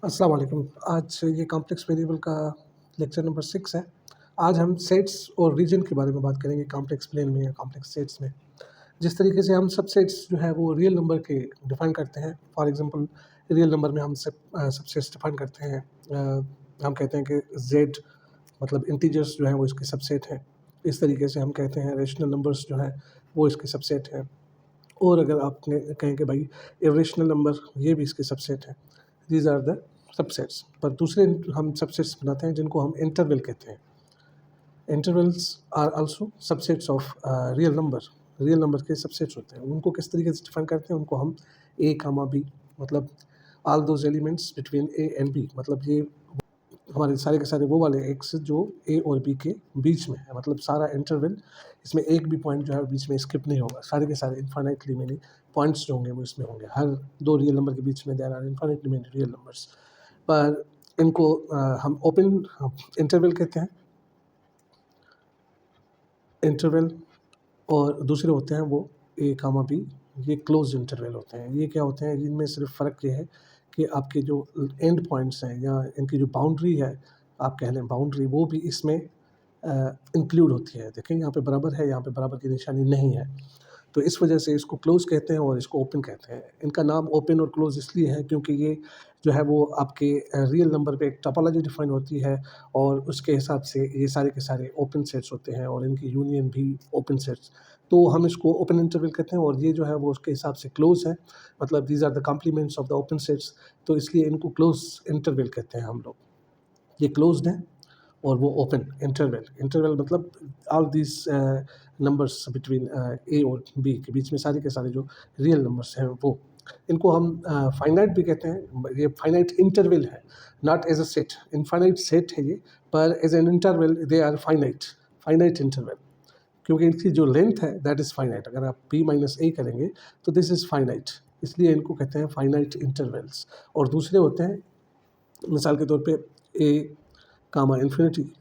अस्सलाम वालेकुम। आज ये कॉम्प्लेक्स वेरिएबल का लेक्चर नंबर 6 है। आज हम सेट्स और रीजन के बारे में बात करेंगे कॉम्प्लेक्स प्लेन में या कॉम्प्लेक्स सेट्स में। जिस तरीके से हम सबसेट्स जो है वो रियल नंबर के डिफ़ाइन करते हैं। फॉर एग्ज़ाम्पल रियल नंबर में हम सबसेट्स डिफ़ाइन करते हैं। हम कहते हैं कि ज़ेड मतलब इंटीजर्स जो हैं वो इसके सबसेट हैं। इस तरीके से हम कहते हैं रेशनल नंबर्स जो हैं वो इसके सबसेट हैं। और अगर आपने कहें कि भाई इरेशनल नंबर ये भी इसके सबसेट हैं। These are the subsets. पर दूसरे हम सबसेट्स बनाते हैं जिनको हम इंटरवल कहते हैं। Intervals are also subsets of real number के सबसेट्स होते हैं। उनको किस तरीके से डिफाइन करते हैं, उनको हम ए कामा बी मतलब all those elements between A and B, मतलब ये हमारे सारे के सारे वो वाले एक्स जो ए और बी के बीच में है। मतलब सारा इंटरवल, इसमें एक भी पॉइंट जो है बीच में स्किप नहीं होगा। सारे के सारे इन्फाइनाइटली मेनी पॉइंट्स जो होंगे वो इसमें होंगे। हर दो रियल नंबर के बीच में there are infinitely many real numbers. पर इनको हम ओपन इंटरवल कहते हैं। इंटरवल और दूसरे होते हैं वो ए कामा बी, ये क्लोज इंटरवल होते हैं। ये क्या होते हैं, इनमें सिर्फ फ़र्क ये है कि आपके जो एंड पॉइंट्स हैं या इनकी जो बाउंड्री है, आप कह लें बाउंड्री, वो भी इसमें इंक्लूड होती है। देखें यहाँ पे बराबर है, यहाँ पे बराबर की निशानी नहीं है, तो इस वजह से इसको क्लोज़ कहते हैं और इसको ओपन कहते हैं। इनका नाम ओपन और क्लोज़ इसलिए है क्योंकि ये जो है वो आपके रियल नंबर पे एक टोपोलॉजी डिफ़ाइन होती है और उसके हिसाब से ये सारे के सारे ओपन सेट्स होते हैं और इनकी यूनियन भी ओपन सेट्स। तो हम इसको ओपन इंटरवल कहते हैं और ये जो है वो उसके हिसाब से क्लोज़ है। मतलब these are the complements of the open sets, तो इसलिए इनको क्लोज़ इंटरवल कहते हैं हम लोग। ये क्लोज़्ड है और वो ओपन इंटरवल। इंटरवल मतलब ऑल दीज नंबर्स बिटवीन ए और बी के बीच में सारे के सारे जो रियल नंबर्स हैं वो, इनको हम फाइनाइट भी कहते हैं। ये फाइनाइट इंटरवल है, not as a set. Infinite set है ये, पर as an interval they are finite, finite interval, क्योंकि इनकी जो लेंथ है दैट इज़ फाइनाइट। अगर आप p माइनस ए करेंगे तो दिस इज़ फाइनाइट, इसलिए इनको कहते हैं फाइनाइट इंटरवल्स। और दूसरे होते हैं मिसाल के तौर पे ए कामा इन्फिनिटी,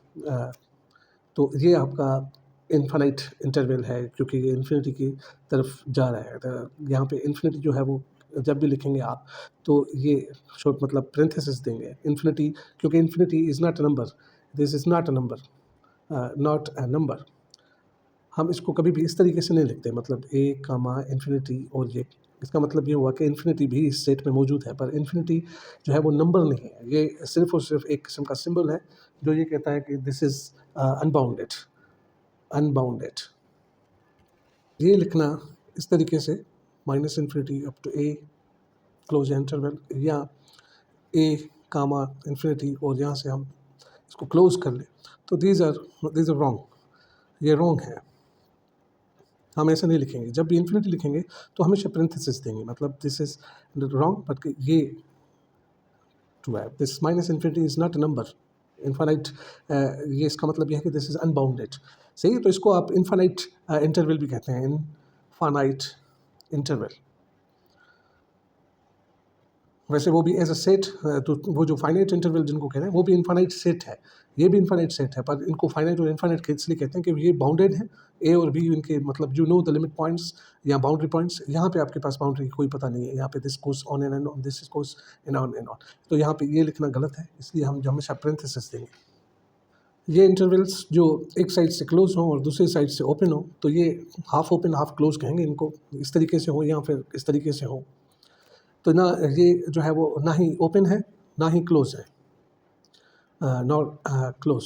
तो ये आपका इनफाइनाइट इंटरवल है क्योंकि ये इन्फिनिटी की तरफ जा रहा है। यहाँ पे इन्फिनिटी जो है वो जब भी लिखेंगे आप तो ये शॉर्ट मतलब पेरेंथेसिस देंगे इन्फिनिटी, क्योंकि infinity is not a number, this is not a number, not a number. हम इसको कभी भी इस तरीके से नहीं लिखते, मतलब ए कामा इन्फिनिटी और ये, इसका मतलब ये हुआ कि इन्फिनिटी भी इस सेट में मौजूद है, पर इन्फिनिटी जो है वो नंबर नहीं है। ये सिर्फ़ और सिर्फ़ एक किस्म का सिंबल है जो ये कहता है कि दिस इज़ अनबाउंडेड, अनबाउंडेड। ये लिखना इस तरीके से minus infinity up to A close interval, या ए कामा इन्फिनिटी और यहाँ से हम इसको क्लोज़ कर लें, तो दीज़ आर रॉन्ग, ये रॉन्ग है। हम ऐसा नहीं लिखेंगे। जब भी इन्फिनिटी लिखेंगे तो हमेशा पेरेंथेसिस देंगे, मतलब दिस इज़ रॉन्ग, बट ये ट्रू है। This minus infinity is not a number, infinite, ये इसका मतलब ये है कि दिस इज़ अनबाउंडेड। सही है, तो इसको आप इनफाइनाइट इंटरवल भी कहते हैं, इनफाइनाइट इंटरवल। वैसे वो भी एज अ सेट, तो वो जो फाइनाइट इंटरवल जिनको कह रहे हैं वो भी इनफाइनाइट सेट है, ये भी इनफाइनाइट सेट है, पर इनको फाइनाइट और इनफाइनाइट इसलिए कहते हैं कि ये बाउंडेड है। ए और बी इनके मतलब you know the limit points या बाउंड्री पॉइंट्स। यहाँ पे आपके पास बाउंड्री की कोई पता नहीं है, यहाँ पे this goes on and on, this goes in on and on, तो यहाँ पे ये लिखना गलत है, इसलिए हम जो हमेशा पेरेंथेसिस देंगे। ये इंटरवल्स जो एक साइड से क्लोज हों और दूसरी साइड से ओपन हो, तो ये हाफ ओपन हाफ क्लोज कहेंगे इनको, इस तरीके से हो या फिर इस तरीके से हो। तो ना ये जो है वो ना ही ओपन है ना ही क्लोज है, नॉट क्लोज।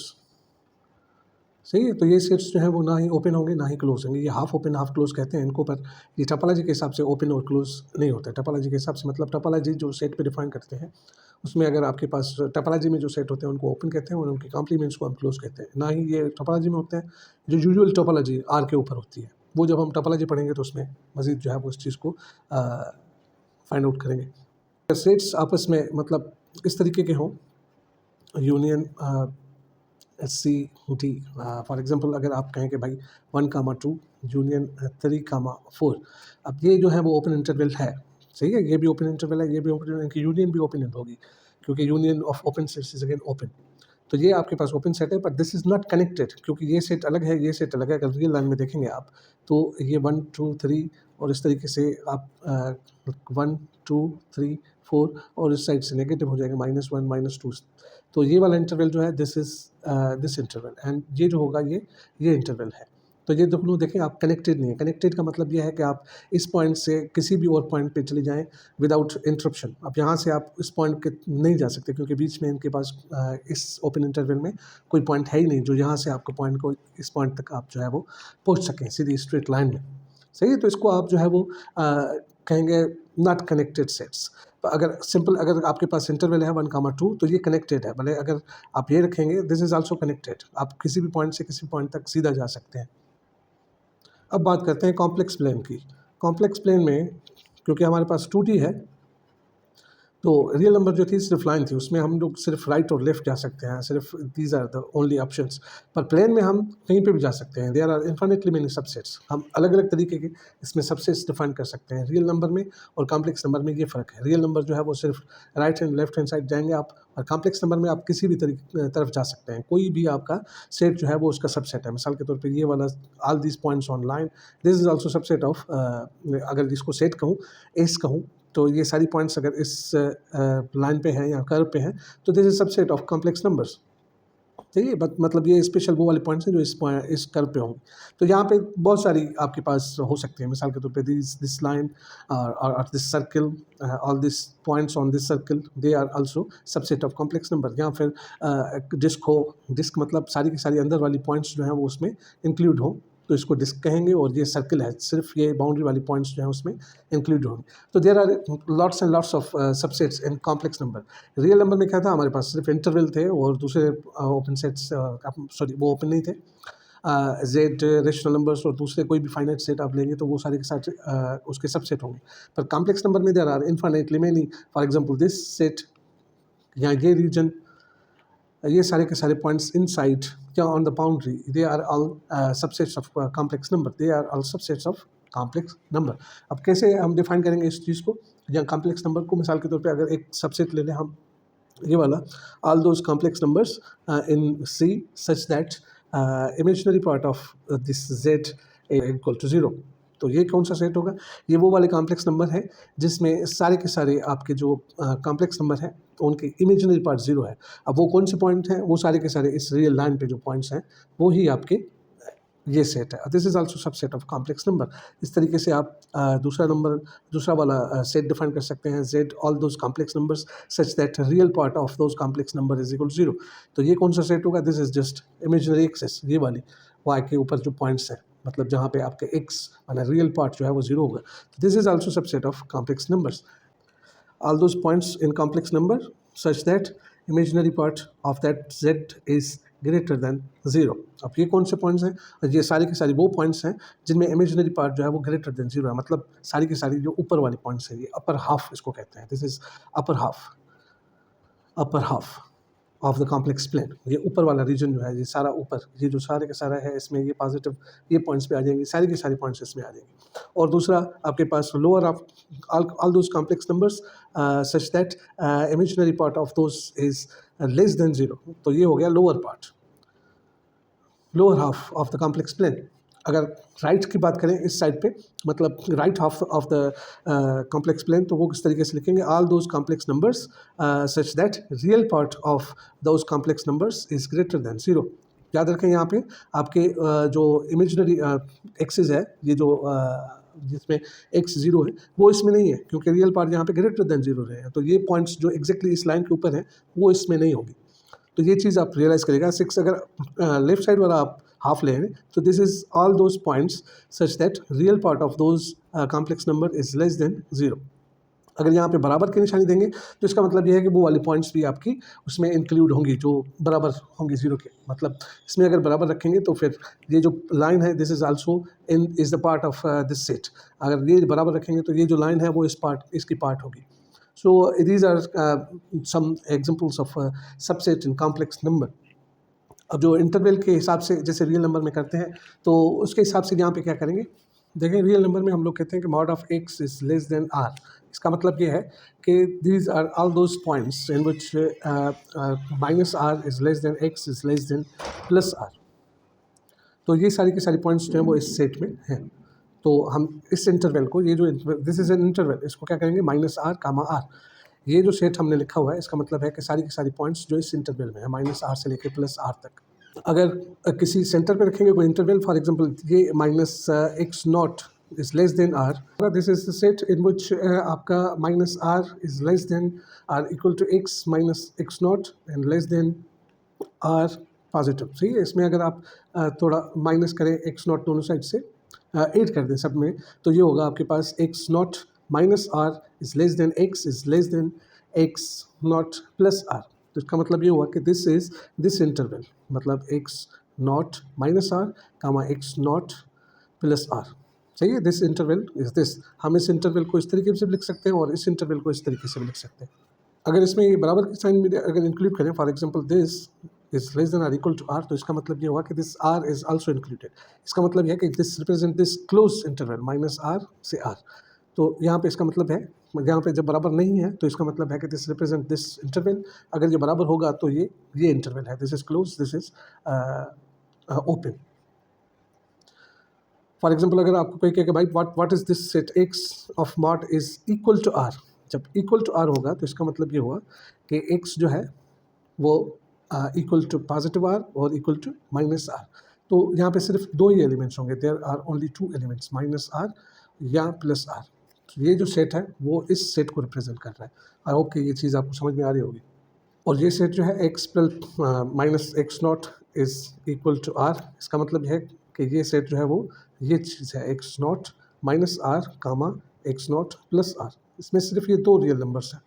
सही है, तो ये सेट्स जो है वो ना ही ओपन होंगे ना ही क्लोज होंगे। ये हाफ ओपन हाफ क्लोज कहते हैं इनको, पर ये टोपोलॉजी के हिसाब से ओपन और क्लोज नहीं होता है। टोपोलॉजी के हिसाब से मतलब टोपोलॉजी जो सेट पे डिफाइन करते हैं उसमें अगर आपके पास टोपोलॉजी में जो सेट होते हैं उनको ओपन कहते हैं और उनके कॉम्प्लीमेंट्स को हम क्लोज कहते हैं। ना ही ये टोपोलॉजी में होते हैं। जो यूजुअल टोपोलॉजी आर के ऊपर होती है, वो जब हम टोपोलॉजी पढ़ेंगे तो उसमें मजीद जो है वो इस चीज़ को फाइंड आउट करेंगे। सेट्स आपस में मतलब इस तरीके के हों, union C D, for example अगर आप कहें कि भाई 1,2 यूनियन 3,4, अब ये जो है वो ओपन इंटरवल है। सही है, ये भी ओपन इंटरवल है, ये भी ओपन, इनकी यूनियन भी ओपन होगी क्योंकि union of open sets is again open. तो ये आपके पास ओपन सेट है, but this is not connected क्योंकि ये सेट अलग है, ये सेट अलग है। अगर रियल लाइन में देखेंगे आप तो ये 1 2 3 और इस तरीके से आप 1 2 3 4 और इस साइड से नेगेटिव हो जाएगा -1 -2। तो ये वाला इंटरवल जो है this is this interval, and ये जो होगा ये इंटरवल है। तो ये दोनों देखें आप कनेक्टेड नहीं है। कनेक्टेड का मतलब ये है कि आप इस पॉइंट से किसी भी और पॉइंट पे चले जाएँ विदाउट इंटरप्शन। अब यहाँ से आप इस पॉइंट के नहीं जा सकते क्योंकि बीच में इनके पास इस ओपन इंटरवल में कोई पॉइंट है ही नहीं जो यहाँ से आपको पॉइंट को इस पॉइंट तक आप जो है वो पहुँच सकें सीधी स्ट्रेट लाइन में। सही है, तो इसको आप जो है वो कहेंगे नॉट कनेक्टेड सेट्स। अगर सिंपल अगर आपके पास इंटरवल है 1, 2 तो ये कनेक्टेड है। भले अगर आप ये रखेंगे दिस इज़ आल्सो कनेक्टेड, आप किसी भी पॉइंट से किसी पॉइंट तक सीधा जा सकते हैं। अब बात करते हैं कॉम्प्लेक्स प्लेन की। कॉम्प्लेक्स प्लेन में क्योंकि हमारे पास 2D है तो रियल नंबर जो थी सिर्फ लाइन थी, उसमें हम लोग सिर्फ राइट और लेफ्ट जा सकते हैं, सिर्फ these are the only options. पर प्लेन में हम कहीं पे भी जा सकते हैं। There are infinitely many subsets. हम अलग अलग तरीके के इसमें सबसेट्स डिफाइन कर सकते हैं। रियल नंबर में और कॉम्प्लेक्स नंबर में ये फ़र्क है। रियल नंबर जो है वो सिर्फ right hand left hand side जाएंगे आप, और कॉम्प्लेक्स नंबर में आप किसी भी तरफ जा सकते हैं। कोई भी आपका सेट जो है वो उसका सबसेट है। मिसाल के तौर पर ये वाला all this points on line this is also subset of, अगर जिसको सेट कहूँ एस कहूँ तो ये सारी पॉइंट्स अगर इस लाइन पे हैं या कर्व पे हैं तो this is subset of complex numbers. ठीक है, मतलब ये स्पेशल वो वाले पॉइंट्स हैं जो इस कर्व पे होंगे। तो यहाँ पे बहुत सारी आपके पास हो सकती हैं। मिसाल के तौर पे दिस लाइन और this circle, all this points on this circle they are also subset of complex number. या फिर डिस्क हो, डिस्क मतलब सारी की सारी अंदर वाली पॉइंट्स जो हैं वो उसमें इंक्लूड हो तो इसको डिस्क कहेंगे, और ये सर्कल है सिर्फ ये बाउंड्री वाली पॉइंट्स जो हैं उसमें इंक्लूड होंगे। तो there are lots and lots of subsets in complex number. Real number में क्या था, हमारे पास सिर्फ इंटरवल थे और दूसरे ओपन सेट्स, सॉरी वो ओपन नहीं थे, जेड रेशनल नंबर्स और दूसरे कोई भी फाइनाइट सेट आप लेंगे तो वो सारे के साथ उसके सबसेट होंगे। पर कॉम्प्लेक्स नंबर में there are infinitely many, for example this set या ये रीजन, ये सारे के सारे पॉइंट्स इनसाइड या on the boundary they are all subsets of complex number, they are all subsets of complex number. अब कैसे हम डिफाइन करेंगे इस चीज़ को या कॉम्प्लेक्स नंबर को? मिसाल के तौर पे अगर एक सबसेट ले लें हम ये वाला, all those complex numbers in C such that imaginary part of this Z equal to 0। तो ये कौन सा सेट होगा? ये वो वाले कॉम्प्लेक्स नंबर है जिसमें सारे के सारे आपके जो कॉम्प्लेक्स नंबर हैं तो उनके इमेजिनरी पार्ट 0 है। अब वो कौन से पॉइंट हैं? वो सारे के सारे इस रियल लाइन पे जो पॉइंट्स हैं वो ही आपके ये सेट है। This is also subset of complex number. इस तरीके से आप दूसरा वाला सेट डिफाइन कर सकते हैं, Z all those complex numbers such that real part of those complex number is equal to 0। तो ये कौन सा सेट होगा? This is just imaginary axis, ये वाली वाई के ऊपर जो पॉइंट्स हैं, मतलब जहाँ पे आपके एक्स माना रियल पार्ट जो है वो 0 होगा। This is also subset of complex numbers, all those points in complex number such that imaginary part of that z is greater than 0। अब ये कौन से पॉइंट्स हैं? ये सारी की सारी वो पॉइंट्स हैं जिनमें इमेजिनरी पार्ट जो है वो ग्रेटर देन 0 है। मतलब सारी की सारी जो ऊपर वाली पॉइंट्स हैं, ये अपर हाफ इसको कहते हैं। This is upper half of the complex plane. ये ऊपर वाला रीजन जो है, ये सारा ऊपर, ये जो सारे का सारा है इसमें ये पॉजिटिव ये पॉइंट्स पे आ जाएंगे, सारी की सारी पॉइंट्स इसमें आ जाएंगे। और दूसरा आपके पास lower of all those complex numbers such that imaginary part of those is less than 0। तो ये हो गया lower part, lower half of the complex plane. अगर राइट की बात करें इस साइड पे, मतलब right half of the complex plane, तो वो किस तरीके से लिखेंगे? All those complex numbers such that real part of those complex numbers is greater than 0। याद रखें यहाँ पे आपके जो इमेजिनरी एक्सिस है, ये जो जिसमें x 0 है वो इसमें नहीं है क्योंकि रियल पार्ट यहाँ पे ग्रेटर देन 0 रहे हैं। तो ये पॉइंट्स जो एग्जैक्टली इस लाइन के ऊपर हैं वो इसमें नहीं होगी। तो ये चीज़ आप रियलाइज़ करेगा। 6 अगर लेफ्ट साइड वाला आप हाफ लें तो this is all those points such that real part of those complex number is less than 0। अगर यहाँ पे बराबर की निशानी देंगे तो इसका मतलब ये है कि वो वाली पॉइंट्स भी आपकी उसमें इंक्लूड होंगी जो बराबर होंगी 0 के। मतलब इसमें अगर बराबर रखेंगे तो फिर ये जो लाइन है this is also is the part of this set. अगर ये बराबर रखेंगे तो ये जो लाइन है वो इसकी पार्ट होगी। So these are some examples of subset in complex number। अब जो इंटरवल के हिसाब से जैसे रियल नंबर में करते हैं तो उसके हिसाब से यहाँ पे क्या करेंगे? देखें, रियल नंबर में हम लोग कहते हैं कि mod of X is less than R. इसका मतलब ये है कि these are all those points in which minus R is less than X is less than plus R. तो ये सारी की सारी पॉइंट्स जो हैं वो इस सेट में हैं। तो हम इस इंटरवल को, ये जो दिस इज एन इंटरवल, इसको क्या करेंगे? Minus R comma R. ये जो सेट हमने लिखा हुआ है इसका मतलब है कि सारी की सारी पॉइंट्स जो इस इंटरवल में है -r से लेकर +r तक। अगर किसी सेंटर पे रखेंगे कोई इंटरवल, फॉर एग्जांपल ये -x0 is less than r, this is the set in which आपका -r is less than r equal to x minus x0 and less than r positive. सही है, इसमें अगर आप थोड़ा माइनस करें x0 दोनों साइड से, ऐड कर दें सब में, तो ये होगा आपके पास x0 minus r is less then x is less then x0 plus r। तो इसका मतलब ये हुआ कि दिस इज दिस इंटरवल, मतलब x0 माइनस r कामा x0 प्लस r। सही है, दिस इंटरवल इज दिस। हम इस इंटरवल को इस तरीके से भी लिख सकते हैं और इस इंटरवल को इस तरीके से भी लिख सकते हैं। अगर इसमें ये बराबर की साइन में अगर इंक्लूड करें, for example this is less than R equal to R, तो इसका मतलब ये हुआ कि this R is also included. इसका मतलब है कि this represent this close interval minus R से आर। तो यहाँ पे इसका मतलब है, यहाँ पे जब बराबर नहीं है तो इसका मतलब है कि दिस रिप्रेजेंट दिस इंटरवल। अगर ये बराबर होगा तो ये इंटरवल है, this is close, this is open. For example अगर आपको कोई कहे कि भाई what is this set X of mod is equal to R, जब इक्वल टू आर होगा तो इसका मतलब ये हुआ कि एक्स जो है वो इक्वल टू पॉजिटिव आर और इक्वल टू माइनस आर। तो यहाँ पे सिर्फ दो ही एलिमेंट्स होंगे, there are only two elements, minus R या प्लस आर। तो ये जो सेट है वो इस सेट को रिप्रेजेंट कर रहा है। आई होप कि ये चीज़ आपको समझ में आ रही होगी। और ये सेट जो है X plus minus X not is equal to R, इसका मतलब है कि ये सेट जो है वो ये चीज़ है, X not minus R comma X not plus R. इसमें सिर्फ ये दो रियल नंबर्स हैं,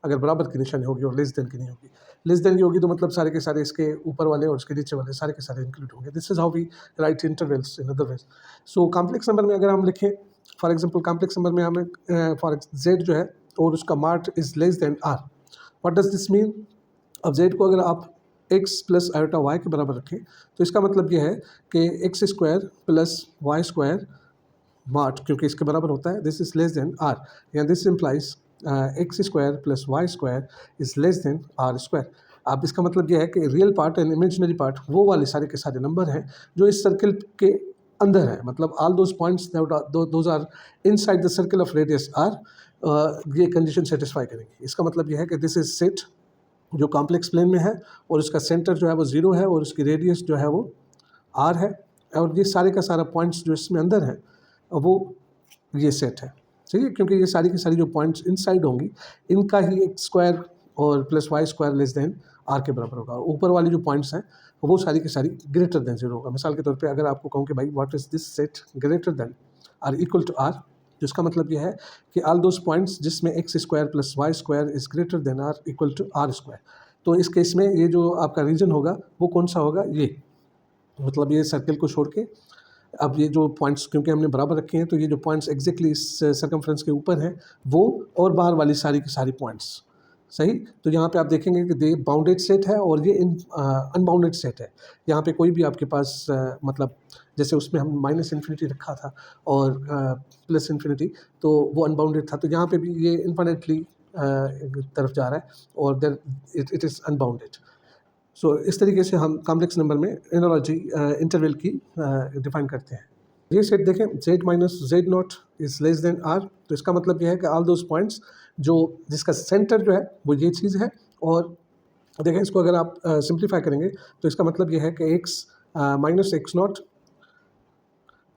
अगर बराबर की निशानी होगी और लेस देन की नहीं होगी। लेस देन की होगी तो मतलब सारे के सारे इसके ऊपर वाले और इसके नीचे वाले सारे के सारे इंक्लूड होंगे। This is how we write intervals in other ways. So complex number में अगर हम लिखें, फॉर एग्जांपल कॉम्प्लेक्स नंबर में हमें फॉर जेड जो है और उसका mod is less than R, what does this mean? अब जेड को अगर आप एक्स प्लस आयोटा वाई के बराबर रखें तो इसका मतलब ये है कि x square plus Y square मार्ट, क्योंकि इसके बराबर होता है, this is less than r, या this implies x square plus Y square is less than are square. अब इसका मतलब यह है कि real part and imaginary part वो वाले सारे के सारे नंबर हैं जो इस सर्किल के अंदर है, मतलब all those points those are inside the circle of radius R, ये कंडीशन सेटिस्फाई करेंगे। इसका मतलब यह है कि दिस इज सेट जो कॉम्प्लेक्स प्लेन में है और उसका सेंटर जो है वो 0 है और उसकी रेडियस जो है वो r है, और ये सारे का सारा पॉइंट्स जो इसमें अंदर है वो ये सेट है। ठीक है, क्योंकि ये सारी की सारी जो पॉइंट्स इनसाइड होंगी इनका ही एक्स स्क्वायर और plus Y square less than R के बराबर होगा। ऊपर वाली जो पॉइंट्स हैं वो सारी की सारी ग्रेटर देन 0 होगा। मिसाल के तौर पे अगर आपको कहूँ कि भाई what is this set greater than R equal to R, जिसका मतलब यह है कि ऑल दोज पॉइंट्स जिसमें X square plus Y square is greater than R equal to R square. तो इस केस में ये जो आपका रीजन होगा वो कौन सा होगा? ये मतलब ये सर्किल को छोड़ के, अब ये जो पॉइंट्स क्योंकि हमने बराबर रखे हैं तो ये जो पॉइंट्स एग्जैक्टली इस सर्कमफ्रेंस के ऊपर हैं वो और बाहर वाली सारी की सारी पॉइंट्स। सही, तो यहाँ पे आप देखेंगे कि ये बाउंडेड सेट है और ये अनबाउंडेड सेट है। यहाँ पे कोई भी आपके पास मतलब जैसे उसमें हम माइनस इन्फिनिटी रखा था और प्लस इन्फिनिटी, तो वो अनबाउंडेड था, तो यहाँ पे भी ये इन्फिनिटली तरफ जा रहा है और देन इट इज़ अनबाउंडेड। सो इस तरीके से हम कॉम्प्लेक्स नंबर में एनालॉजी इंटरवल की डिफाइन करते हैं। ये सेट देखें, z minus Z not is less then r, तो इसका मतलब यह है कि ऑल दोज पॉइंट्स जो जिसका सेंटर जो है वो ये चीज़ है। और देखें इसको अगर आप सिंप्लीफाई करेंगे तो इसका मतलब यह है कि x minus X not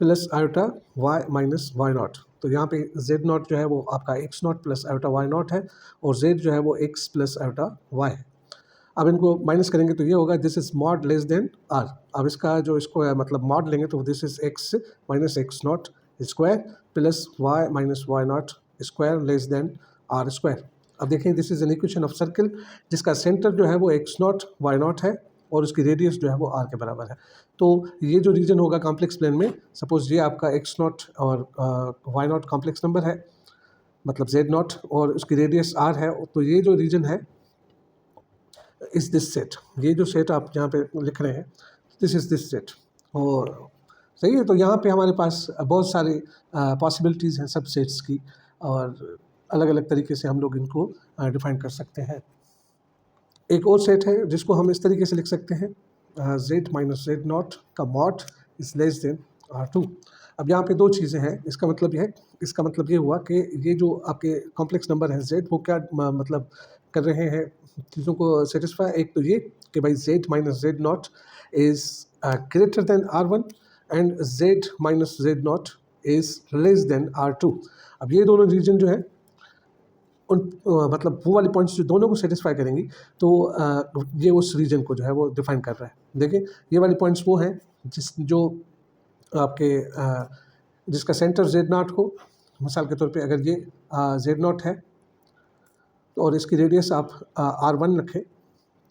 plus iota y minus Y not. तो यहाँ पे z नॉट जो है वो आपका x not plus iota Y not है और z जो है वो x प्लस आयोटा y है। अब इनको माइनस करेंगे तो ये होगा this is mod less than R. अब इसका जो इसको है मतलब मॉड लेंगे तो this is X minus X not square plus Y minus Y not square less than are square. अब देखें this is an equation of circle जिसका सेंटर जो है वो एक्स नॉट वाई नॉट है और उसकी रेडियस जो है वो आर के बराबर है। तो ये जो रीजन होगा कॉम्प्लेक्स प्लेन में, सपोज ये आपका एक्स नॉट और वाई नॉट कॉम्प्लेक्स नंबर है, मतलब जेड नॉट, और उसकी रेडियस आर है, तो ये जो रीजन है इस दिस सेट, ये जो सेट आप यहाँ पे लिख रहे हैं दिस इज़ दिस सेट। और सही है, तो यहाँ पे हमारे पास बहुत सारे पॉसिबिलिटीज़ हैं सब सेट्स की और अलग अलग तरीके से हम लोग इनको डिफाइन कर सकते हैं। एक और सेट है जिसको हम इस तरीके से लिख सकते हैं, जेड माइनस जेड नॉट का mod is less then R2। अब यहाँ पे 2 चीज़ें हैं, इसका मतलब ये हुआ कि ये जो आपके कॉम्प्लेक्स नंबर है z, वो क्या मतलब कर रहे हैं चीज़ों को सेटिस्फाई। एक तो ये कि भाई z minus Z not is greater then R1 and z minus Z not is less than R2। अब ये दोनों रीजन जो है उन मतलब वो वाली पॉइंट्स जो दोनों को सेटिस्फाई करेंगी, तो ये उस रीजन को जो है वो डिफाइन कर रहा है। देखिए ये वाली पॉइंट्स वो हैं जो आपके जिसका सेंटर जेड नॉट हो। मिसाल के तौर पे अगर ये जेड नॉट है और इसकी रेडियस आप R1 रखें,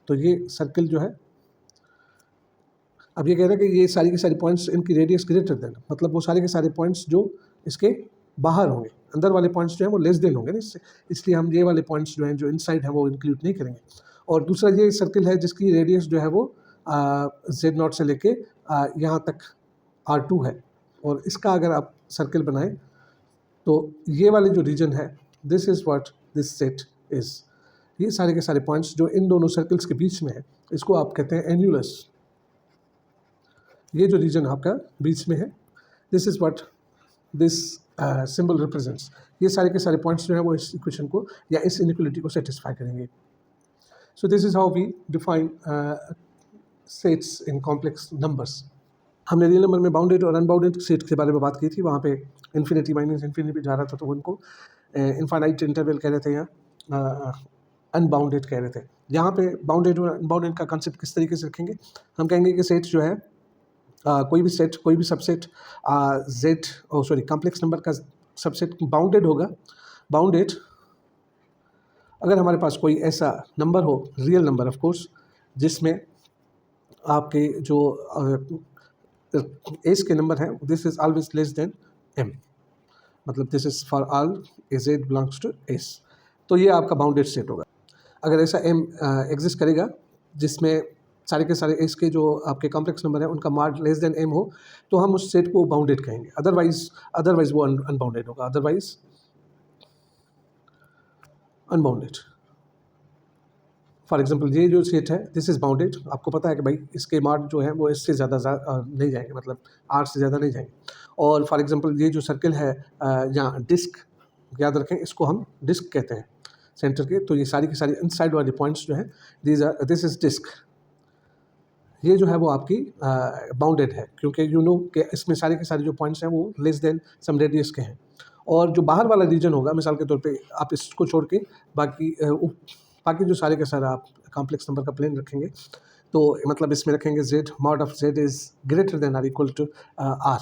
तो ये सर्किल जो है, अब ये कह रहे हैं कि ये सारी की सारी पॉइंट्स इनकी रेडियस ग्रेटर देन, मतलब वो सारे के सारे पॉइंट्स जो इसके बाहर होंगे, अंदर वाले पॉइंट्स जो हैं वो लेस देन होंगे ना इससे, इसलिए हम ये वाले पॉइंट्स जो हैं जो इनसाइड है वो इंक्लूड नहीं करेंगे। और दूसरा ये सर्किल है जिसकी रेडियस जो है वो जेड नॉट से लेके यहाँ तक R2 है, और इसका अगर आप सर्किल बनाएं तो ये वाले जो रीजन है, this is what this set is. ये सारे के सारे पॉइंट्स जो इन दोनों सर्कल्स के बीच में है, इसको आप कहते हैं एन्यूलस। ये जो रीजन आपका बीच में है, this is what this symbol represents. ये सारे के सारे पॉइंट्स जो है वो इस इक्वेशन को या इस इनइक्वालिटी को सेटिस्फाई करेंगे। So this is how we define sets in complex numbers. हमने रियल नंबर में बाउंडेड और अनबाउंडेड सेट के बारे में बात की थी। वहाँ पे इन्फिनिटी माइनस इन्फिनिटी पे जा रहा था, तो उनको इनफाइनाइट इंटरवल कह रहे थे या अनबाउंडेड कह रहे थे। यहाँ पे बाउंडेड और अनबाउंडेड का कंसेप्ट किस तरीके से रखेंगे, हम कहेंगे कि सेट जो है कोई भी सेट, कोई भी सबसेट कॉम्प्लेक्स नंबर का सबसेट बाउंडेड होगा। बाउंडेड अगर हमारे पास कोई ऐसा नंबर हो, रियल नंबर ऑफ कोर्स, जिसमें आपके जो एज के नंबर हैं, this is always less than m, मतलब this is for all z belongs to s, तो ये आपका बाउंडेड सेट होगा। अगर ऐसा एम एग्जिस्ट करेगा जिसमें सारे के सारे एस के जो आपके कॉम्प्लेक्स नंबर है उनका मार्ड लेस देन एम हो, तो हम उस सेट को बाउंडेड कहेंगे। अदरवाइज वो अनबाउंडेड होगा, अदरवाइज अनबाउंडेड। फॉर एग्जांपल ये जो सेट है, दिस इज़ बाउंडेड, आपको पता है कि भाई इसके मार्क जो है वो इससे ज़्यादा नहीं जाएंगे, मतलब आर से ज़्यादा नहीं जाएंगे। और फॉर एग्जांपल ये जो सर्किल है या डिस्क, याद रखें इसको हम डिस्क कहते हैं सेंटर के, तो ये सारी की सारी इनसाइड वाली पॉइंट्स जो है दिस इज़ डिस्क, ये जो है वो आपकी बाउंडेड है, क्योंकि यू नो कि इसमें सारे के सारे जो पॉइंट्स हैं वो लेस देन सम रेडियस के हैं। और जो बाहर वाला रीजन होगा, मिसाल के तौर पे आप इसको छोड़ के बाकी जो सारे के सारे आप कॉम्प्लेक्स नंबर का प्लेन रखेंगे, तो मतलब इसमें रखेंगे z mod of z is greater than R equal to r,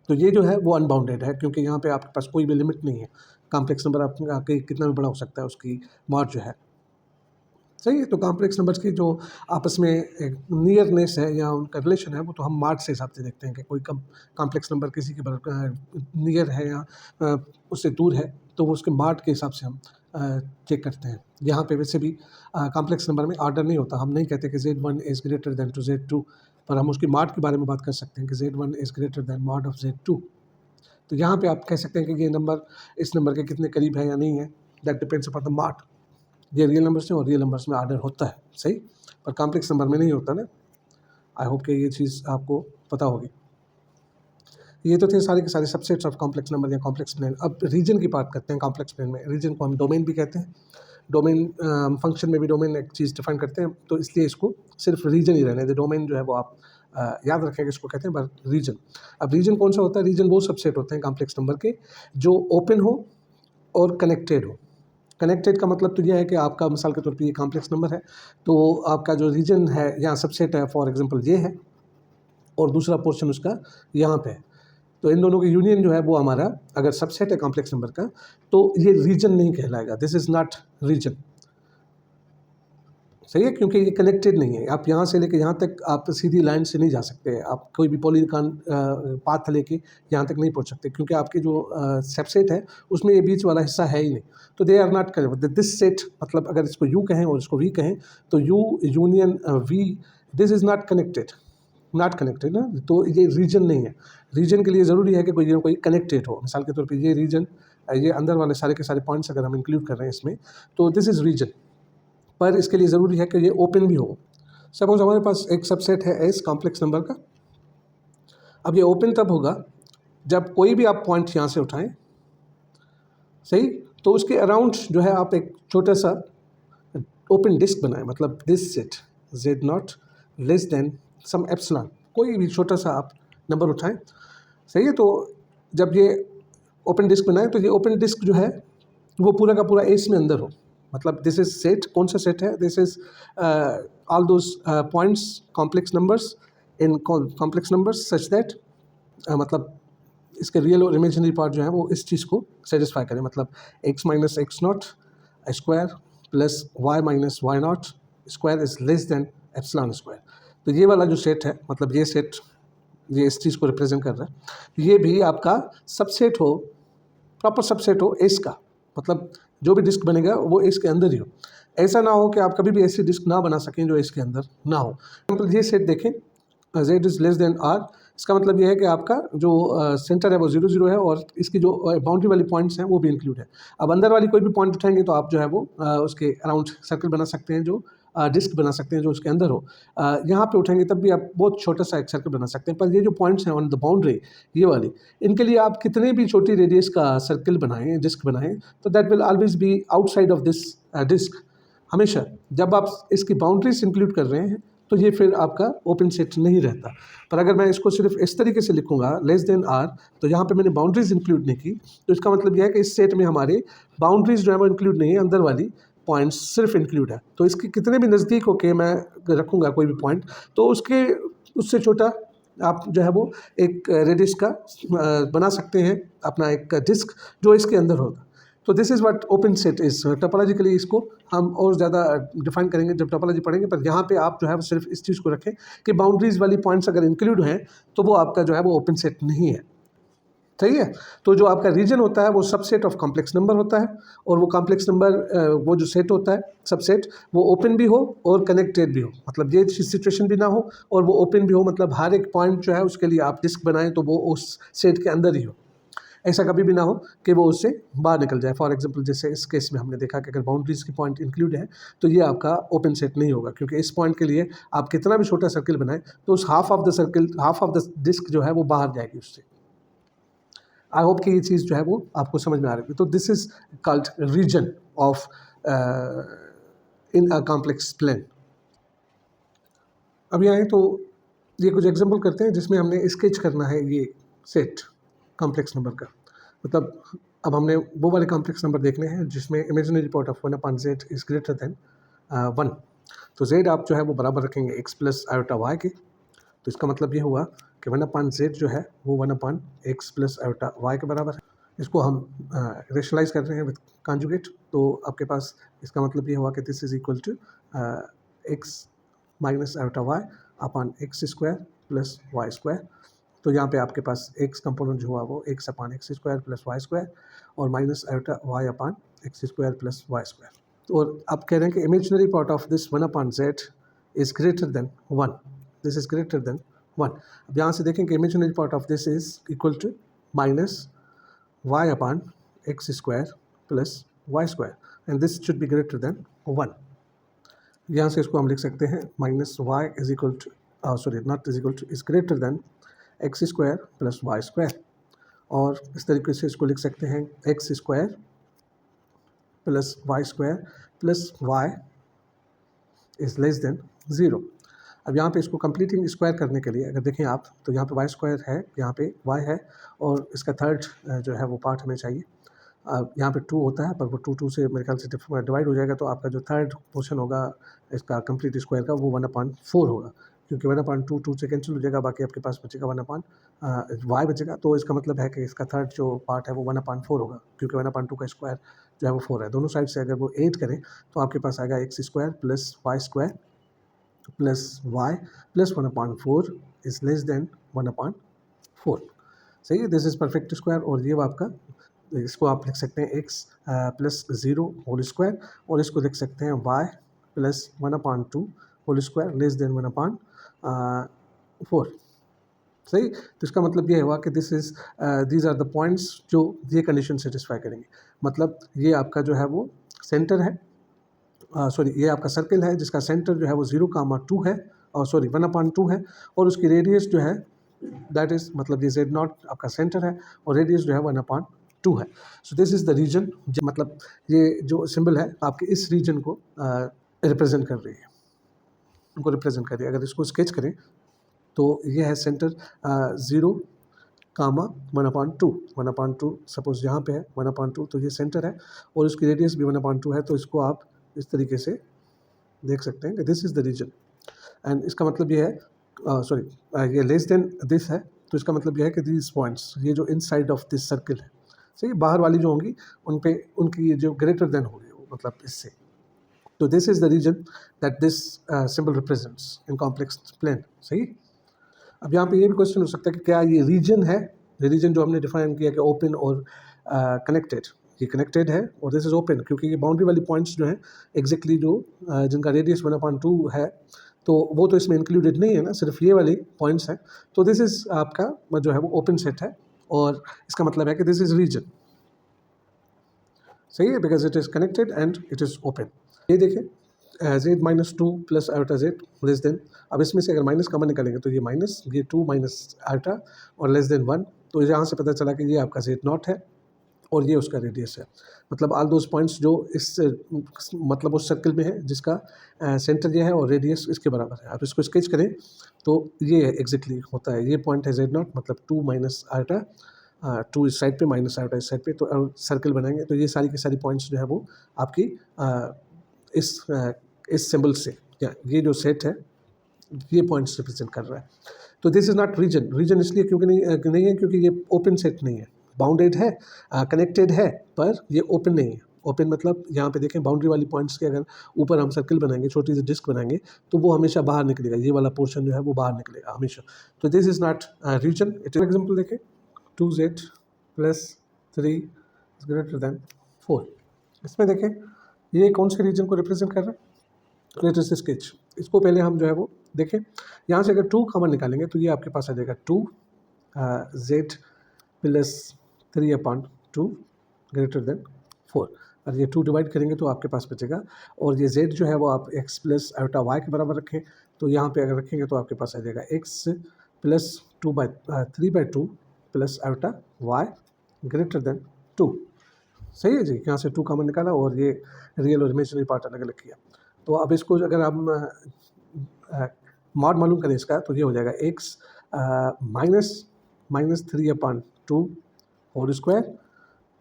तो ये जो है वो अनबाउंडेड है, क्योंकि यहाँ पे आपके पास कोई भी लिमिट नहीं है। कॉम्प्लेक्स नंबर आपके कितना भी बड़ा हो सकता है, उसकी मॉड जो है, सही है। तो कॉम्प्लेक्स नंबर्स की जो आपस में एक नियरनेस है या उनका रिलेशन है, वो तो हम मार्ड से हिसाब से देखते हैं कि कोई कॉम्प्लेक्स नंबर किसी के नियर है या उससे दूर है, तो वो उसके मार्ड के हिसाब से हम चेक करते हैं। यहाँ पे वैसे भी कॉम्प्लेक्स नंबर में ऑर्डर नहीं होता, हम नहीं कहते कि z1 is greater then to z2, पर हम उसकी मार्ड के बारे में बात कर सकते हैं कि z1 is greater then mod of z2। तो यहाँ पे आप कह सकते हैं कि ये नंबर इस नंबर के कितने करीब है या नहीं है, दैट डिपेंड्स अपॉन द मार्ड। ये रियल नंबर्स में और रियल नंबर्स में ऑर्डर होता है, सही, पर कॉम्प्लेक्स नंबर में नहीं होता ना। आई होप कि ये चीज़ आपको पता होगी। ये तो थे सारे के सारे सबसेट्स ऑफ कॉम्प्लेक्स नंबर या कॉम्प्लेक्स प्लेन। अब रीजन की बात करते हैं कॉम्प्लेक्स प्लेन में। रीजन को हम डोमेन भी कहते हैं, डोमेन फंक्शन में भी डोमेन एक चीज़ डिफाइन करते हैं, तो इसलिए इसको सिर्फ रीजन ही रहने दे। डोमेन जो है वो आप याद रखेंगे, इसको कहते हैं बट रीजन। अब रीजन कौन सा होता है? रीजन वो सबसेट होते हैं कॉम्प्लेक्स नंबर के जो ओपन हो और कनेक्टेड हो। कनेक्टेड का मतलब तो यह है कि आपका मिसाल के तौर पे ये कॉम्प्लेक्स नंबर है, तो आपका जो रीजन है या सबसेट है, फॉर एग्जांपल ये है, और दूसरा पोर्शन उसका यहाँ पे है, तो इन दोनों की यूनियन जो है वो हमारा अगर सबसेट है कॉम्प्लेक्स नंबर का, तो ये रीजन नहीं कहलाएगा, दिस इज़ नॉट रीजन, सही है, क्योंकि ये कनेक्टेड नहीं है। आप यहाँ से लेके यहाँ तक आप सीधी लाइन से नहीं जा सकते, आप कोई भी पॉलीगॉन पाथ लेके यहाँ तक नहीं पहुँच सकते, क्योंकि आपके जो सबसेट है उसमें ये बीच वाला हिस्सा है ही नहीं, तो they are not connected. This set मतलब अगर इसको यू कहें और इसको वी कहें, तो U union V, this is not connected ना, तो ये रीजन नहीं है। रीजन के लिए ज़रूरी है कि कोई ना कोई कनेक्टेड हो। मिसाल के तौर पे ये रीजन, ये अंदर वाले सारे के सारे पॉइंट्स अगर हम इंक्लूड कर रहे हैं इसमें, तो दिस इज़ रीजन, पर इसके लिए ज़रूरी है कि ये ओपन भी हो। सपोज हमारे पास एक सबसेट है एस कॉम्प्लेक्स नंबर का, अब ये ओपन तब होगा जब कोई भी आप पॉइंट यहाँ से उठाएं, सही, तो उसके अराउंड जो है आप एक छोटा सा ओपन डिस्क बनाएं, मतलब this set z not less than some epsilon, कोई भी छोटा सा आप नंबर उठाएं, सही है। तो जब ये ओपन डिस्क बनाएं तो ये ओपन डिस्क जो है वो पूरा का पूरा एस में अंदर हो, मतलब दिस इज सेट, कौन सा सेट है, this is all those points complex numbers in complex numbers such that, मतलब इसके रियल और इमेजिनरी पार्ट जो है वो इस चीज़ को सेटिस्फाई करें, मतलब x minus X not square plus y minus Y not square is less than epsilon square. तो ये वाला जो सेट है, मतलब ये सेट ये इस चीज़ को रिप्रेजेंट कर रहा है, ये भी आपका सबसेट हो, प्रॉपर सबसेट हो एस का, मतलब जो भी डिस्क बनेगा वो एस के अंदर ही हो। ऐसा ना हो कि आप कभी भी ऐसी डिस्क ना बना सकें जो इसके अंदर ना हो। मतलब ये सेट देखें, z is less than r, इसका मतलब ये है कि आपका जो सेंटर है वो 0 0 है और इसकी जो बाउंड्री वाली पॉइंट्स हैं वो भी इंक्लूड है। अब अंदर वाली कोई भी पॉइंट उठाएंगे तो आप जो है वो उसके अराउंड सर्कल बना सकते हैं, जो डिस्क बना सकते हैं जो उसके अंदर हो। यहाँ पे उठाएंगे तब भी आप बहुत छोटा सा एक सर्कल बना सकते हैं, पर ये जो पॉइंट्स हैं ऑन द बाउंड्री, ये वाली, इनके लिए आप कितने भी छोटी रेडियस का सर्कल बनाएं, डिस्क बनाएं, तो that will always be outside of this disc. हमेशा जब आप इसकी बाउंड्रीज इंक्लूड कर रहे हैं तो ये फिर आपका ओपन सेट नहीं रहता। पर अगर मैं इसको सिर्फ इस तरीके से लिखूंगा लेस देन आर, तो यहाँ पे मैंने बाउंड्रीज इंक्लूड नहीं की, तो इसका मतलब यह है कि इस सेट में हमारे बाउंड्रीज जो है वो इंक्लूड नहीं है, अंदर वाली पॉइंट्स सिर्फ इंक्लूड है। तो इसके कितने भी नज़दीक होके मैं रखूँगा कोई भी पॉइंट, तो उसके उससे छोटा आप जो है वो एक रेडियस का बना सकते हैं अपना एक डिस्क जो इसके अंदर होगा। तो this is what open set is. Topologically इसको हम और ज़्यादा डिफाइन करेंगे जब टोपोलॉजी पढ़ेंगे, पर यहाँ पे आप जो है वो सिर्फ इस चीज़ को रखें कि बाउंड्रीज वाली पॉइंट्स अगर इंक्लूड हैं तो वो आपका जो है वो ओपन सेट नहीं है, सही है। तो जो आपका रीजन होता है वो सबसेट ऑफ कॉम्प्लेक्स नंबर होता है, और वो कॉम्प्लेक्स नंबर वो जो सेट होता है सबसेट, वो ओपन भी हो और कनेक्टेड भी हो, मतलब ये सिचुएशन भी ना हो और वो ओपन भी हो, मतलब हर एक पॉइंट जो है उसके लिए आप डिस्क बनाएं तो वो उस सेट के अंदर ही हो। ऐसा कभी भी ना हो कि वो उससे बाहर निकल जाए। फॉर एग्जांपल जैसे इस केस में हमने देखा कि अगर बाउंड्रीज की पॉइंट इंक्लूड है तो ये आपका ओपन सेट नहीं होगा, क्योंकि इस पॉइंट के लिए आप कितना भी छोटा सर्कल बनाएं तो उस half of the circle, half of the disc जो है वो बाहर जाएगी उससे। आई होप कि ये चीज़ जो है वो आपको समझ में आ रही है। तो this is called region of in a complex plane. अब यहाँ तो ये कुछ एग्जांपल करते हैं जिसमें हमने स्केच करना है ये सेट कॉम्प्लेक्स नंबर का। मतलब अब हमने वो वाले कॉम्प्लेक्स नंबर देखने हैं जिसमें imaginary part of 1/z is greater than 1। तो z आप जो है वो बराबर रखेंगे x प्लस आयोटा y के। तो इसका मतलब ये हुआ कि 1/z जो है वो 1/x प्लस आयोटा y के बराबर है। इसको हम रेशनलाइज कर रहे हैं विद कॉन्जुगेट, तो आपके पास इसका मतलब ये हुआ कि this is equal to x minus iota y upon x square plus Y square. तो यहाँ पे आपके पास x कंपोनेंट जो हुआ वो x upon x square plus Y square और minus iota y upon x square plus Y square. और आप कह रहे हैं कि imaginary part of this 1/z is greater than 1, this is greater than 1। अब यहाँ से देखें कि imaginary part of this is equal to minus y upon x square plus Y square and this should be greater than 1। यहाँ से इसको हम लिख सकते हैं minus Y is equal to sorry not is equal to is greater than X square plus Y square, और इस तरीके से इसको लिख सकते हैं X square plus Y square plus Y is less than 0। अब यहाँ पे इसको कंप्लीटिंग स्क्वायर करने के लिए अगर देखें आप तो यहाँ पे वाई स्क्वायर है, यहाँ पे वाई है, और इसका थर्ड जो है वो पार्ट हमें चाहिए। यहाँ पे 2 होता है पर वो 2 से मेरे ख्याल से डिवाइड हो जाएगा, तो आपका जो थर्ड पोर्शन होगा इसका कंप्लीट स्क्वायर का वो 1/4 होगा, क्योंकि 1/2 2 से कैंसिल हो जाएगा, बाकी आपके पास बचेगा 1/y बचेगा। तो इसका मतलब है कि इसका थर्ड जो पार्ट है वो 1/4 होगा, क्योंकि 1/2 का स्क्वायर जो है वो 4 है। दोनों साइड से अगर वो 8 करें तो आपके पास आएगा X square plus Y square plus Y plus 1/4 is less than 1/4। सही है, दिस इज परफेक्ट स्क्वायर। और ये आपका इसको आप लिख सकते हैं x प्लस 0 होल स्क्वायर, और इसको लिख सकते हैं y plus 1/2 whole square less than 1/4। सही, तो इसका मतलब ये हुआ कि this is these are the points जो ये कंडीशन सेटिस्फाई करेंगे। मतलब ये आपका जो है वो सेंटर है, सॉरी ये आपका सर्कल है जिसका सेंटर जो है वो 0, 2 है, और सॉरी 1/2 है, और उसकी रेडियस जो है दैट इज़ मतलब ये Z नॉट आपका सेंटर है और रेडियस जो है 1/2 है। So this is the region, मतलब ये जो सिंबल है आपके इस रीजन को रिप्रेजेंट कर रही है, उनको रिप्रेजेंट कर रही है। अगर इसको स्केच करें तो ये है सेंटर 0 कामा 1/2, 1/2 सपोज यहाँ पे है 1/2, तो ये सेंटर है और इसकी रेडियस भी 1/2 है। तो इसको आप इस तरीके से देख सकते हैं कि this is the region and इसका मतलब ये है सॉरी ये लेस देन दिस है, तो इसका मतलब ये है कि दीज पॉइंट्स, ये जो इनसाइड ऑफ दिस सर्किल है, सही, बाहर वाली जो होंगी उन पे उनकी ये जो ग्रेटर देन होगी, मतलब इससे। तो this is the region that this symbol represents in complex plane, सही। अब यहाँ पे ये भी क्वेश्चन हो सकता है कि क्या ये रीजन है, रीजन जो हमने डिफाइन किया कि ओपन और कनेक्टेड, ये कनेक्टेड है और दिस इज ओपन, क्योंकि ये बाउंड्री वाली पॉइंट्स जो हैं एग्जैक्टली जो जिनका रेडियस 1/2 है, तो वो तो इसमें इंक्लूडेड नहीं है ना, सिर्फ ये वाली पॉइंट्स हैं। तो दिस इज आपका जो है वो ओपन सेट है और इसका मतलब है कि दिस इज रीजन, सही है, because it is connected and it is open. ये देखें Z-2 plus iota Z less than, अब इसमें से अगर माइनस कॉमन निकालेंगे तो ये माइनस, ये 2 माइनस आयोटा और लेस देन 1, तो यहाँ से पता चला कि ये आपका Z0 है और ये उसका रेडियस है। मतलब ऑल दोज पॉइंट्स जो इस मतलब उस सर्कल में है जिसका सेंटर ये है और रेडियस इसके बराबर है। आप इसको स्केच करें तो ये एग्जैक्टली होता है, ये पॉइंट है Z0, मतलब 2 माइनस आयोटा, 2 इस साइड पे माइनस आयोटा इस साइड पे, तो सर्कल बनाएंगे तो ये सारी की सारी पॉइंट्स जो है वो आपकी इस सिंबल से, या ये जो सेट है ये पॉइंट्स रिप्रेजेंट कर रहा है। तो this is not region, region इसलिए क्योंकि नहीं है क्योंकि ये ओपन सेट नहीं है, बाउंडेड है, कनेक्टेड है, पर ये ओपन नहीं है। ओपन मतलब यहाँ पे देखें बाउंड्री वाली पॉइंट्स के अगर ऊपर हम सर्कल बनाएंगे, छोटी सी डिस्क बनाएंगे, तो वो हमेशा बाहर निकलेगा, ये वाला पोर्शन जो है वो बाहर निकलेगा हमेशा। तो this is not region. It example देखें, 2Z प्लस 3 ग्रेटर देन 4, इसमें देखें ये कौन से रीजन को रिप्रेजेंट कर रहा है। लेट अस स्केच, इसको पहले हम जो है वो देखें, यहाँ से अगर 2 कॉमन निकालेंगे तो ये आपके पास आ जाएगा 2Z प्लस 3/2 ग्रेटर देन 4, और ये 2 डिवाइड करेंगे तो आपके पास बचेगा, और ये Z जो है वो आप x प्लस आयोटा y के बराबर रखें, तो यहाँ पे अगर रखेंगे तो आपके पास आ जाएगा x plus 3/2 plus iota y greater than 2, सही है जी। यहाँ से 2 कॉमन निकाला और ये रियल और इमेजिनरी पार्ट अलग अलग किया। तो अब इसको अगर हम मॉड मालूम करें इसका, तो ये हो जाएगा x minus 3/2 whole square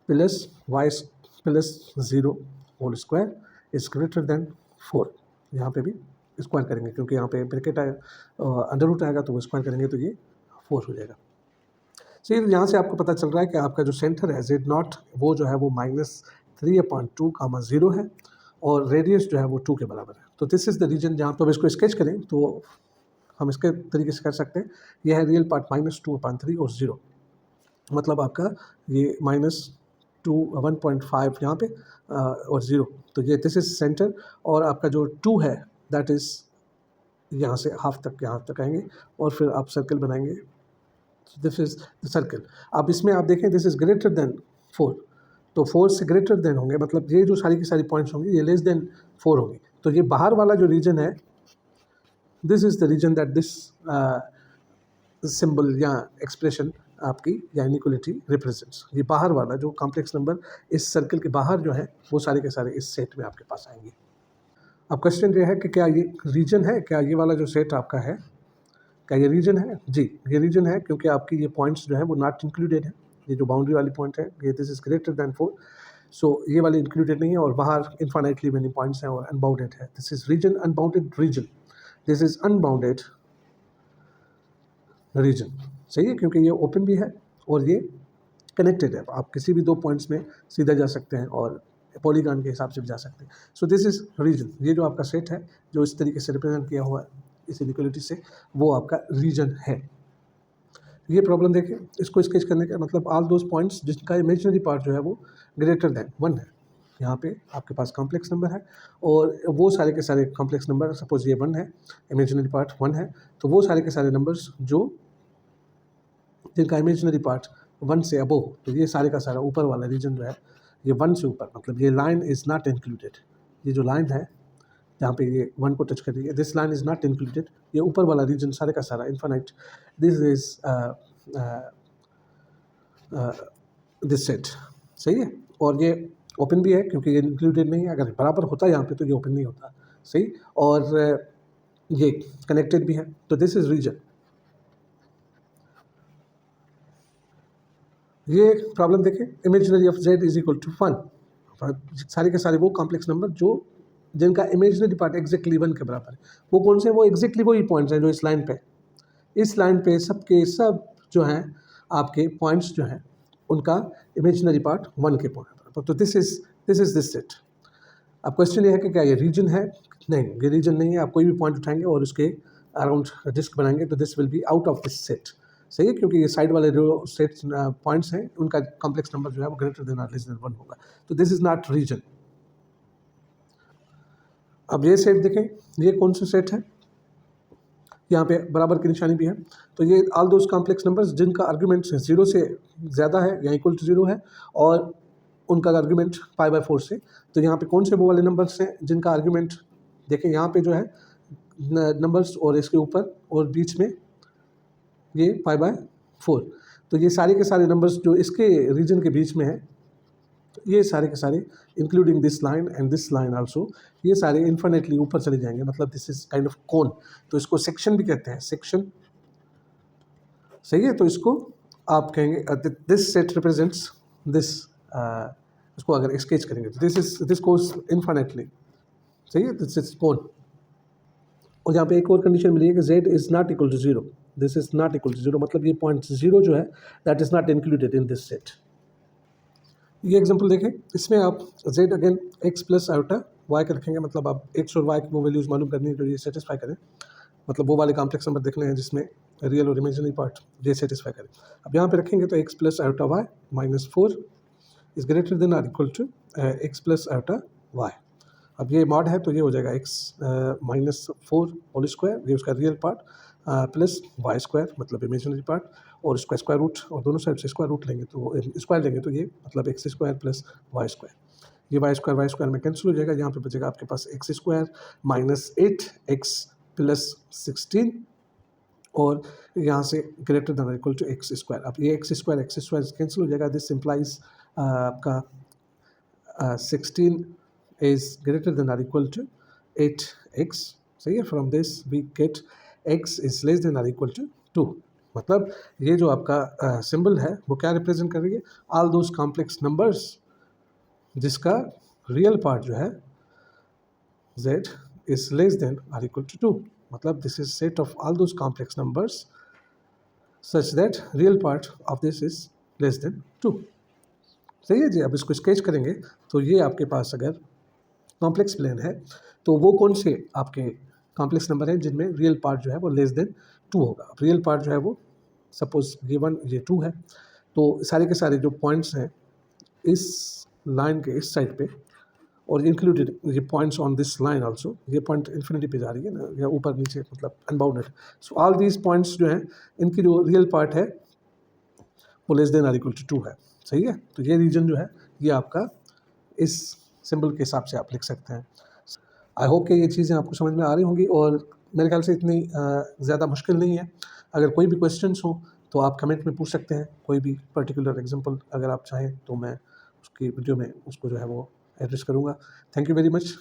plus y plus 0 whole square is greater than 4। यहाँ पे भी स्क्वायर करेंगे क्योंकि यहाँ पे ब्रैकेट आएगा, अंडर रूट आएगा, तो वो स्क्वायर करेंगे तो ये 4 हो जाएगा। सही, यहाँ से आपको पता चल रहा है कि आपका जो सेंटर है Z0 वो जो है वो -3/2 कामा 0 है और रेडियस जो है वो 2 के बराबर है। तो दिस इज़ द रीजन जहाँ पर इसको स्केच करें तो हम इसके तरीके से कर सकते हैं। यह है रियल पार्ट -2/3 और 0, मतलब आपका ये -2 1.5 यहाँ पे और 0, तो ये दिस इज सेंटर, और आपका जो 2 है दैट इज़ यहाँ से हाफ तक, यहाँ तक आएंगे और फिर आप सर्कल बनाएंगे, दिस इज द सर्कल। अब इसमें आप देखें दिस इज ग्रेटर देन 4, तो 4 से ग्रेटर देन होंगे, मतलब ये जो सारी की सारी पॉइंट्स होंगी ये लेस देन 4 होंगी। तो ये बाहर वाला जो रीजन है, this is the region that this symbol या एक्सप्रेशन आपकी या इनइक्वालिटी रिप्रेजेंट्स। ये बाहर वाला जो कॉम्प्लेक्स नंबर इस सर्कल के बाहर जो है वो सारे के सारे इस सेट में आपके पास आएंगे। अब क्वेश्चन ये है कि क्या ये रीजन है, क्या ये वाला जो सेट आपका है क्या ये रीजन है? जी, ये रीजन है, क्योंकि आपकी ये पॉइंट्स जो है वो नॉट इंक्लूडेड है। ये जो बाउंड्री वाली पॉइंट है ये दिस इज ग्रेटर देन 4, सो ये वाली इंक्लूडेड नहीं है, और बाहर इनफाइनाइटली मेनी पॉइंट्स हैं और अनबाउंडेड है। This is region, unbounded region, this is unbounded region, सही है, क्योंकि ये ओपन भी है और ये कनेक्टेड है। आप किसी भी 2 पॉइंट्स में सीधा जा सकते हैं और पॉलीगॉन के हिसाब से भी जा सकते हैं। सो दिस इज रीजन, ये जो आपका सेट है जो इस तरीके से रिप्रेजेंट किया हुआ है इस इनइक्वालिटी से, वो आपका रीजन है। ये प्रॉब्लम देखें, इसको स्केच करने का मतलब ऑल दोज पॉइंट्स जिसका इमेजिनरी पार्ट जो है वो ग्रेटर देन 1 है। यहाँ पे आपके पास कॉम्प्लेक्स नंबर है और वो सारे के सारे कॉम्प्लेक्स नंबर, सपोज ये 1 है, इमेजिनरी पार्ट 1 है, तो वो सारे के सारे नंबर्स जो जिनका इमेजिनरी पार्ट 1 से अबव, तो ये सारे का सारा ऊपर वाला रीजन जो है ये 1 से ऊपर, मतलब ये लाइन इज़ नॉट इंक्लूडेड। ये जो लाइन है जहाँ पे ये 1 को टच कर रही है, this line is not included. ये ऊपर वाला रीजन सारे का सारा infinite, this is this set, सही है। और ये ओपन भी है क्योंकि ये इंक्लूडेड नहीं है, अगर बराबर होता यहाँ पे तो ये ओपन नहीं होता, सही। और ये कनेक्टेड भी है, तो दिस इज़ रीजन। ये प्रॉब्लम देखें, imaginary of z is equal to 1, सारे के सारे वो कॉम्प्लेक्स नंबर जो जिनका इमेजिनरी पार्ट एग्जैक्टली 1 के बराबर है, वो कौन से, वो एग्जैक्टली वही पॉइंट्स हैं जो इस लाइन पे सब के सब जो हैं आपके पॉइंट्स जो हैं उनका इमेजिनरी पार्ट 1 के पॉइंट, तो दिस इज दिस सेट। अब क्वेश्चन ये है कि क्या ये रीजन है? नहीं, ये रीजन नहीं है। आप कोई भी पॉइंट उठाएंगे और उसके अराउंड डिस्क बनाएंगे तो this will be out of this set, सही है, क्योंकि ये साइड वाले जो सेट पॉइंट्स हैं उनका कॉम्प्लेक्स नंबर जो है वो ग्रेटर देन और लेस देन 1 होगा, तो दिस इज नॉट रीजन। अब ये सेट देखें, ये कौन सा सेट है, यहाँ पे बराबर की निशानी भी है, तो ये ऑल दोज कॉम्प्लेक्स नंबर्स जिनका आर्ग्यूमेंट 0 से ज़्यादा है या इक्वल टू 0 है और उनका आर्ग्यूमेंट π/4 से, तो यहाँ पे कौन से वो वाले नंबर्स हैं जिनका आर्ग्यूमेंट देखें, यहाँ पे जो है नंबर्स और इसके ऊपर और बीच में ये π/4, तो ये सारे के सारे नंबर्स जो इसके रीजन के बीच में है, ये सारे के सारे including this line and this line also, ये सारे इन्फिनिटली ऊपर चले जाएंगे, मतलब this is kind of cone, तो इसको सेक्शन भी कहते हैं, सेक्शन, सही है। तो इसको आप कहेंगे दिस सेट रिप्रेजेंट्स दिस, इसको अगर स्केच करेंगे तो दिस गोज इन्फिनिटली, सही है, दिस इज कोन। और यहाँ पे एक और कंडीशन मिली है कि z is not equal to 0, this is not equal to 0, मतलब ये पॉइंट 0 जो है that is not included in this set. ये एग्जांपल देखें, इसमें आप z again x plus iota y का रखेंगे, मतलब आप x और y की वो वैल्यूज़ मालूम करनी है जो ये सेटिस्फाई करें, मतलब वो वाले कॉम्प्लेक्स नंबर देखने हैं जिसमें रियल और इमेजिनरी पार्ट ये सेटिस्फाई करें। अब यहाँ पे रखेंगे तो x plus iota y minus 4 is greater than R equal to x plus iota y। अब ये मॉड है तो ये हो जाएगा x माइनस 4 होल स्क्वायर, ये उसका real part, plus Y square मतलब इमेजिनरी पार्ट, और इसका स्क्वायर रूट, और दोनों साइड से स्क्वायर रूट लेंगे तो स्क्वायर लेंगे तो ये मतलब x square plus Y square, ये वाई स्क्वायर में कैंसिल हो जाएगा, यहाँ पे बचेगा आपके पास x square minus 8x plus 16, और यहाँ से greater than equal to x square. अब ये एक्स स्क्वायर कैंसिल हो जाएगा, दिस सिंप्लाइज आपका 16 is greater than or equal to 8x, सही है। From this we get x is less than or equal to 2, मतलब ये जो आपका सिंबल है वो क्या रिप्रेजेंट कर रही है, ऑल दोज कॉम्प्लेक्स नंबर्स जिसका रियल पार्ट जो है z is less than or equal to 2, मतलब this is set of all those complex numbers such that real part of this is less then 2, सही है जी। अब इसको स्केच करेंगे तो ये आपके पास अगर कॉम्प्लेक्स प्लेन है तो वो कौन से आपके कॉम्प्लेक्स नंबर हैं जिनमें रियल पार्ट जो है वो लेस देन 2 होगा। अब रियल पार्ट जो है वो सपोज ये 1 ये 2 है, तो सारे के सारे जो पॉइंट्स हैं इस लाइन के इस साइड पे और इंक्लूडेड ये points on this line also, ये पॉइंट इन्फिनिटी पे जा रही है ना, या ऊपर नीचे मतलब unbounded, so all these points जो हैं इनकी जो रियल पार्ट है वो less than R equal to 2 है, सही है। तो ये रीजन जो है ये आपका इस सिंबल के हिसाब से आप लिख सकते हैं। आई होप कि ये चीज़ें आपको समझ में आ रही होंगी और मेरे ख्याल से इतनी ज़्यादा मुश्किल नहीं है। अगर कोई भी क्वेश्चंस हो तो आप कमेंट में पूछ सकते हैं, कोई भी पर्टिकुलर एग्जांपल अगर आप चाहें तो मैं उसकी वीडियो में उसको जो है वो एड्रेस करूँगा। Thank you very much.